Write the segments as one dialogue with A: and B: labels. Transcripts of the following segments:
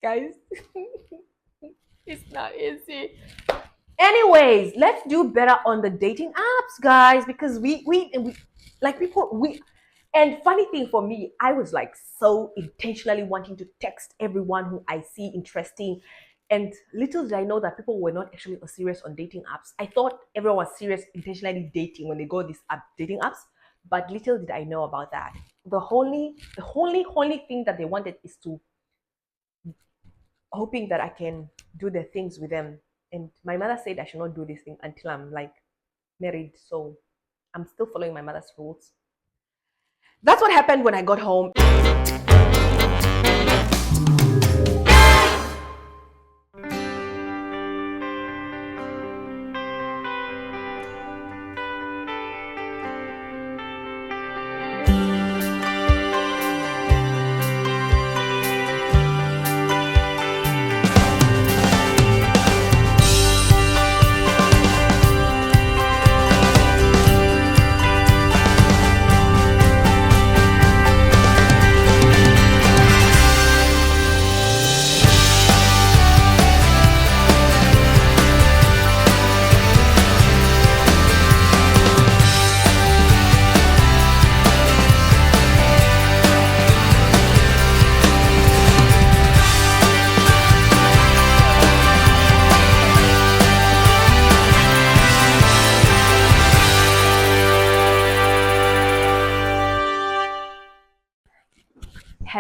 A: Guys, it's not easy. Anyways, let's do better on the dating apps, guys, because we like people we and funny thing for me, I was like so intentionally wanting to text everyone who I see interesting. And little did I know that people were not actually serious on dating apps. I thought everyone was serious, intentionally dating when they go these dating apps, but little did I know about that. The only thing that they wanted is to hoping that I can do the things with them. And my mother said I should not do this thing until I'm like married. So I'm still following my mother's rules. That's what happened when I got home.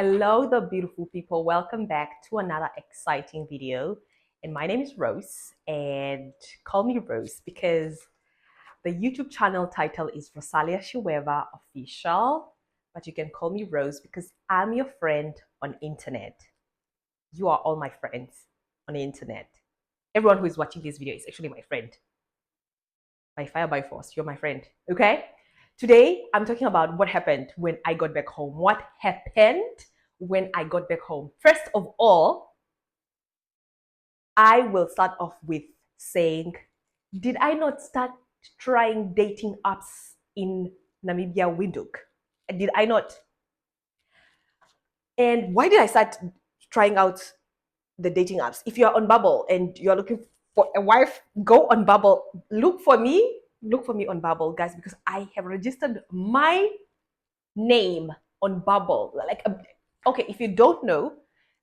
A: Hello, the beautiful people. Welcome back to another exciting video. And my name is Rose, and call me Rose because the YouTube channel title is Rosalia Shiweva Official, but you can call me Rose because I'm your friend on internet. You are all my friends on the internet. Everyone who is watching this video is actually my friend. By fire, by force, you're my friend. Okay? Today, I'm talking about what happened when I got back home. What happened when I got back home? First of all, I will start off with saying, did I not start trying dating apps in Namibia, Windhoek? Did I not? And why did I start trying out the dating apps? If you're on Bubble and you're looking for a wife, go on Bubble. Look for me on Bubble, guys, because I have registered my name on Bubble. Like, okay, if you don't know,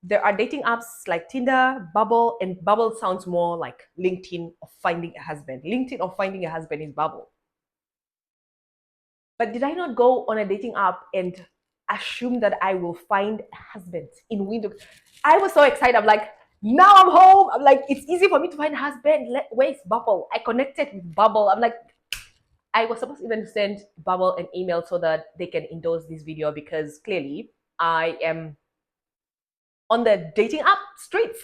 A: there are dating apps like Tinder, Bubble, and Bubble sounds more like LinkedIn of finding a husband. LinkedIn of finding a husband is Bubble. But did I not go on a dating app and assume that I will find a husband in Windhoek? I was so excited. I'm like, now I'm home. I'm like, it's easy for me to find a husband. Where's Bubble? I connected with Bubble. I'm like, I was supposed to even send Bubble an email so that they can endorse this video because clearly I am on the dating app streets.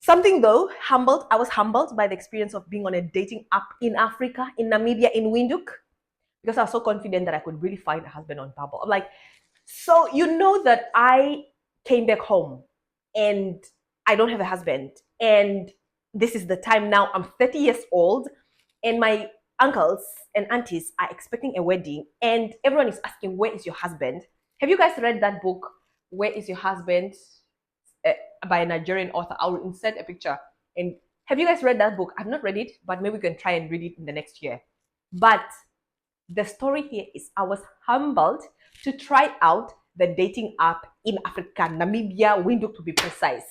A: Something though, I was humbled by the experience of being on a dating app in Africa, in Namibia, in Windhoek, because I was so confident that I could really find a husband on Bubble. I'm like, so you know that I came back home and I don't have a husband. And this is the time now, I'm 30 years old, and my uncles and aunties are expecting a wedding, and everyone is asking, where is your husband? Have you guys read that book, Where is Your Husband? Uh, by a Nigerian author. I will insert a picture. And have you guys read that book? I've not read it, but maybe we can try and read it in the next year. But the story here is I was humbled to try out the dating app in Africa, Namibia, Windhoek to be precise.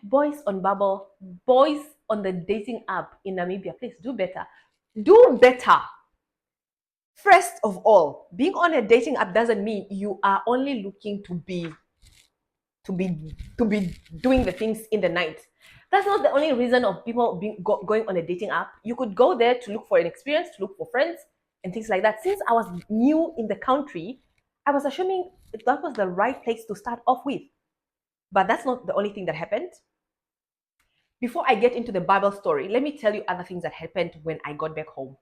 A: Boys on Bubble, boys on the dating app in Namibia, please do better. Do better. First of all, being on a dating app doesn't mean you are only looking to be doing the things in the night. That's not the only reason of people going on a dating app. You could go there to look for an experience, to look for friends and things like that. Since I was new in the country, I was assuming that was the right place to start off with. But that's not the only thing that happened. Before I get into the Bible story, let me tell you other things that happened when I got back home.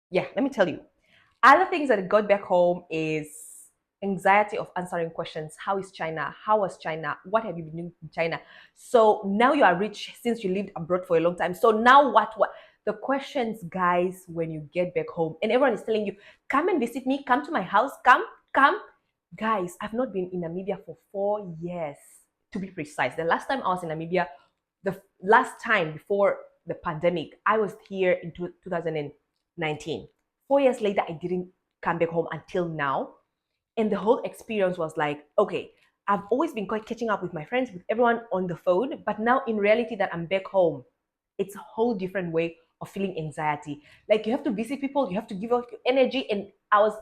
A: Yeah, let me tell you. Other things that I got back home is anxiety of answering questions. How is China? How was China? What have you been doing in China? So now you are rich since you lived abroad for a long time. So now what? The questions, guys, when you get back home and everyone is telling you, come and visit me, come to my house, come. Guys, I've not been in Namibia for 4 years, to be precise. The last time I was in Namibia, the last time before the pandemic, I was here in 2019. 4 years later, I didn't come back home until now. And the whole experience was like, okay, I've always been quite catching up with my friends, with everyone on the phone. But now, in reality, that I'm back home, it's a whole different way of feeling anxiety. Like you have to visit people, you have to give out your energy. And I was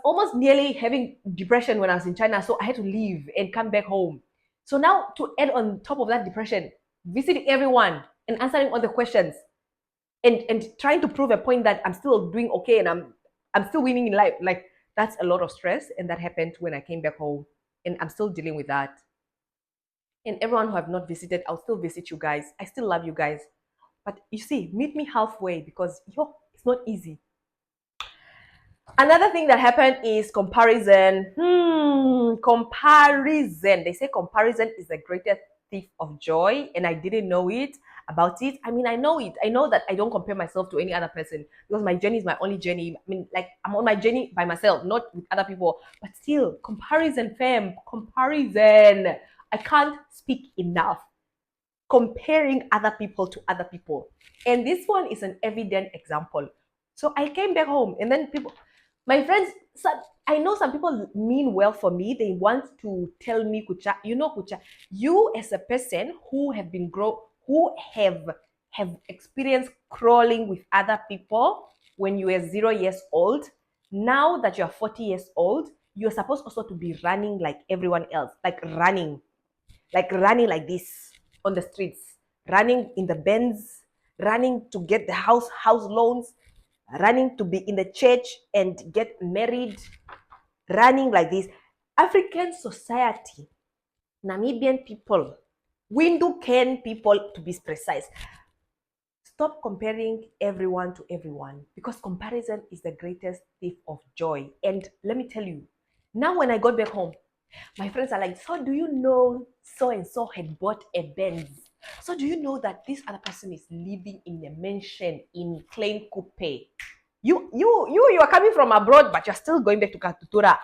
A: almost nearly having depression when I was in China, so I had to leave and come back home. So now to add on top of that depression, visiting everyone and answering all the questions and trying to prove a point that I'm still doing okay and I'm still winning in life. Like that's a lot of stress, and that happened when I came back home, and I'm still dealing with that. And everyone who have not visited, I'll still visit you guys. I still love you guys, but you see, meet me halfway because yo, it's not easy. Another thing that happened is comparison. Comparison. They say comparison is the greatest thief of joy, and I didn't know it about it. I mean, I know it. I know that I don't compare myself to any other person because my journey is my only journey. I mean, like I'm on my journey by myself, not with other people. But still, comparison, fam, comparison. I can't speak enough. Comparing other people to other people, and this one is an evident example. So I came back home, and then people, my friends, I know some people mean well for me. They want to tell me, Kucha, Kucha, you as a person who have experienced crawling with other people when you were 0 years old. Now that you're 40 years old, you're supposed also to be running like everyone else, like running like this on the streets, running in the bends, running to get the house loans, running to be in the church and get married, running like this. African society, Namibian people, Windhoek people to be precise, stop comparing everyone to everyone because comparison is the greatest thief of joy. And let me tell you, now when I got back home, my friends are like, so do you know so and so had bought a Benz? So do you know that this other person is living in a mansion in Klein Coupe? You are coming from abroad, but you're still going back to Katutura.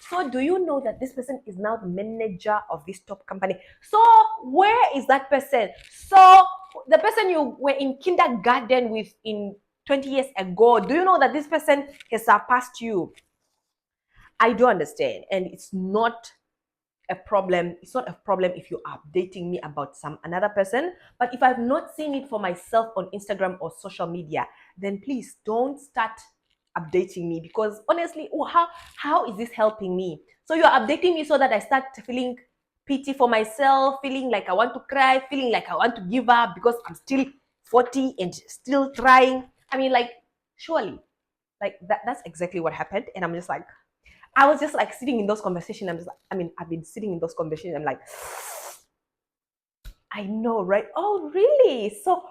A: So do you know that this person is now the manager of this top company? So where is that person? So the person you were in kindergarten with in 20 years ago, do you know that this person has surpassed you? I do understand, and it's not a problem. It's not a problem if you're updating me about some another person. But if I've not seen it for myself on Instagram or social media, then please don't start updating me because honestly, oh, how is this helping me? So you're updating me so that I start feeling pity for myself, feeling like I want to cry, feeling like I want to give up because I'm still 40 and still trying. I mean, like, surely, like that's exactly what happened. And I'm just like, I was just like sitting in those conversations. I've been sitting in those conversations. I'm like, I know, right? Oh, really? So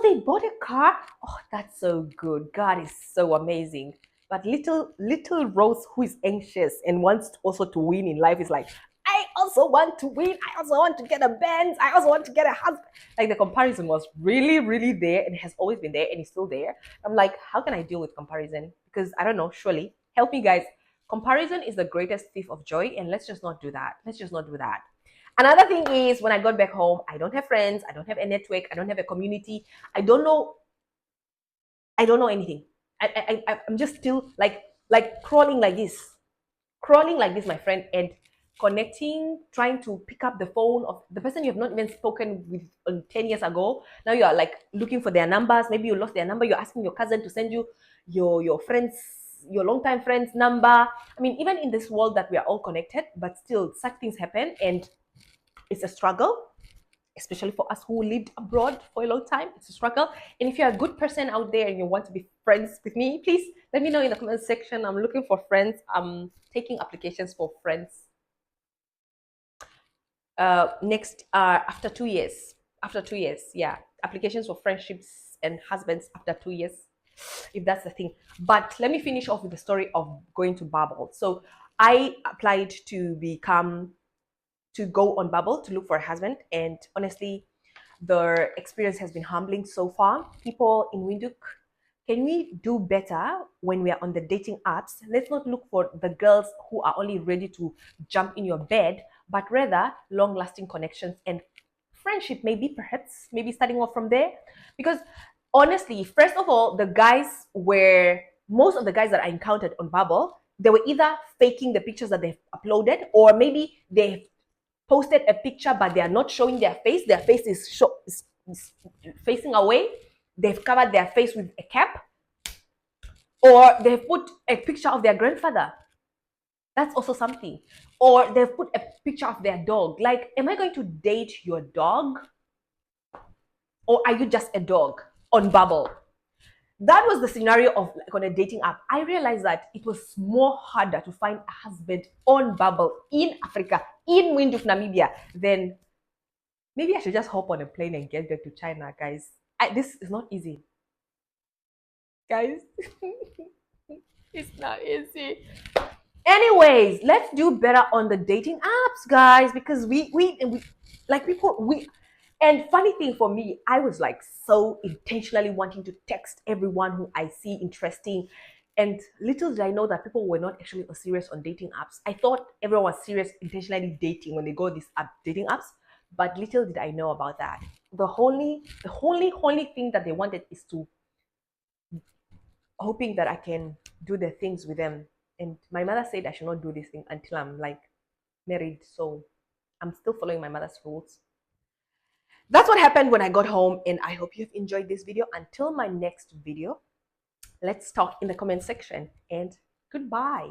A: they bought a car. Oh, that's so good. God is so amazing. But little Rose, who is anxious and wants also to win in life, is like, I also want to win. I also want to get a Benz. I also want to get a husband. Like the comparison was really, really there and has always been there and is still there. I'm like, how can I deal with comparison? Because I don't know. Surely, help me, guys. Comparison is the greatest thief of joy, and let's just not do that. Let's just not do that. Another thing is when I got back home, I don't have friends, I don't have a network, I don't have a community, I don't know, I don't know anything. I'm just still like crawling like this, my friend, and connecting, trying to pick up the phone of the person you have not even spoken with 10 years ago. Now you are like looking for their numbers. Maybe you lost their number. You're asking your cousin to send you your friends, your longtime friend's number. I mean, even in this world that we are all connected, but still such things happen, and it's a struggle, especially for us who lived abroad for a long time. It's a struggle. And if you're a good person out there and you want to be friends with me, please let me know in the comment section. I'm looking for friends. I'm taking applications for friends. Next, after 2 years. After 2 years, yeah. Applications for friendships and husbands after 2 years, if that's the thing. But let me finish off with the story of going to Bubble. So I applied to go on Bubble to look for a husband. And honestly, the experience has been humbling so far. People in Windhoek can we do better when we are on the dating apps? Let's not look for the girls who are only ready to jump in your bed, but rather long-lasting connections and friendship, maybe, perhaps, maybe starting off from there. Because honestly, first of all, most of the guys that I encountered on Bubble, they were either faking the pictures that they've uploaded, or maybe they've posted a picture but they are not showing their face. Their face is facing away. They've covered their face with a cap, or they've put a picture of their grandfather. That's also something. Or they've put a picture of their dog. Like, am I going to date your dog? Or are you just a dog on Bubble? That was the scenario of like on a dating app. I realized that it was more harder to find a husband on Bubble in Africa, in Windhoek, Namibia, than maybe I should just hop on a plane and get back to China, guys. This is not easy. Guys, it's not easy. Anyways, let's do better on the dating apps, guys, because we like people we and funny thing for me, I was like so intentionally wanting to text everyone who I see interesting. And little did I know that people were not actually serious on dating apps. I thought everyone was serious intentionally dating when they go these dating apps, but little did I know about that. The only thing that they wanted is to hoping that I can do the things with them. And my mother said I should not do this thing until I'm like married. So I'm still following my mother's rules. That's what happened when I got home, and I hope you've enjoyed this video. Until my next video, let's talk in the comment section, and goodbye.